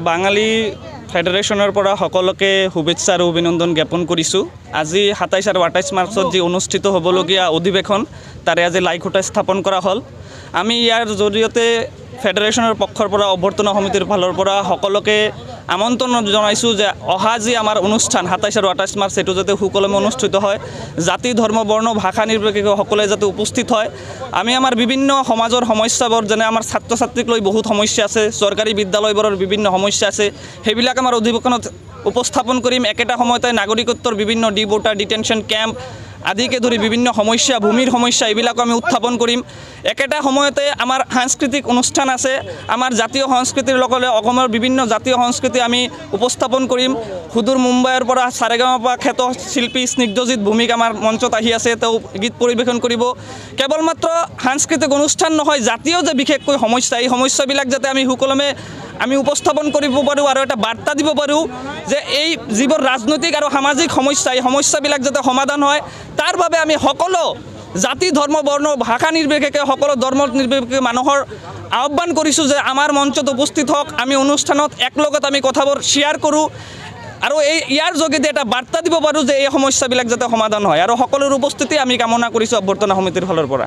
বাঙালী ফেডাৰেশ্যনৰ পৰা সকলোকে শুভেচ্ছা আৰু অভিনন্দন জ্ঞাপন কৰিছোঁ। আজি ২৭ আৰু ২৮ মাৰ্চত যি অনুষ্ঠিত হ'বলগীয়া অধিৱেশন তাৰে আজি লাইখুঁটা স্থাপন কৰা হ'ল। আমি ইয়াৰ জৰিয়তে ফেডাৰেশ্যনৰ পক্ষৰ পৰা অভ্যৰ্থনা সমিতিৰ ফালৰ পৰা সকলোকে আমন্ত্ৰণ জনাইছোঁ যে অহা যি আমাৰ অনুষ্ঠান ২৭ আৰু ২৮ মাৰ্চ সেইটো যাতে সুকলমে অনুষ্ঠিত হয়, জাতি ধৰ্ম বৰ্ণ ভাষা নিৰ্বিশেষে সকলোৱে যাতে উপস্থিত হয়। আমি আমাৰ বিভিন্ন সমাজৰ সমস্যাবোৰ যেনে আমাৰ ছাত্ৰ ছাত্ৰীক লৈ বহুত সমস্যা আছে, চৰকাৰী বিদ্যালয়বোৰৰ বিভিন্ন সমস্যা আছে, সেইবিলাক আমাৰ অধিৱেশনত উপস্থাপন কৰিম। একেটা সময়তে নাগৰিকত্বৰ বিভিন্ন ডিপোৰ্টাৰ ডিটেনশ্যন কেম্প আদিকে ধৰি বিভিন্ন সমস্যা, ভূমিৰ সমস্যা এইবিলাকো আমি উত্থাপন কৰিম। একেটা সময়তে আমাৰ সাংস্কৃতিক অনুষ্ঠান আছে, আমাৰ জাতীয় সংস্কৃতিৰ লগতে অসমৰ বিভিন্ন জাতীয় সংস্কৃতি আমি উপস্থাপন কৰিম। সুদূৰ মুম্বাইৰ পৰা সাৰেগামাপা খ্যাত শিল্পী স্নিগ্ধজিৎ ভূমিক আমাৰ মঞ্চত আহি আছে, তেওঁ গীত পৰিৱেশন কৰিব। কেৱল মাত্ৰ সাংস্কৃতিক অনুষ্ঠান নহয়, জাতীয় যে বিশেষকৈ সমস্যা, এই সমস্যাবিলাক যাতে আমি সুকলমে উপস্থাপন কৰিব পাৰোঁ আৰু এটা বাৰ্তা দিব পাৰোঁ যে এই যিবোৰ ৰাজনৈতিক আৰু সামাজিক সমস্যা, এই সমস্যাবিলাক যাতে সমাধান হয়, তাৰ বাবে আমি সকলো জাতি ধৰ্ম বৰ্ণ ভাষা নিৰ্বিশেষে সকলো ধৰ্ম নিৰ্বিশেষে মানুহৰ আহ্বান কৰিছোঁ যে আমাৰ মঞ্চত উপস্থিত হওক, আমি অনুষ্ঠানত একলগত আমি কথাবোৰ শ্বেয়াৰ কৰোঁ আৰু ইয়াৰ যোগেদি এটা বাৰ্তা দিব পাৰোঁ যে এই সমস্যাবিলাক যাতে সমাধান হয়, আৰু সকলোৰ উপস্থিতি আমি কামনা কৰিছোঁ অভ্যৰ্থনা সমিতিৰ ফালৰ পৰা।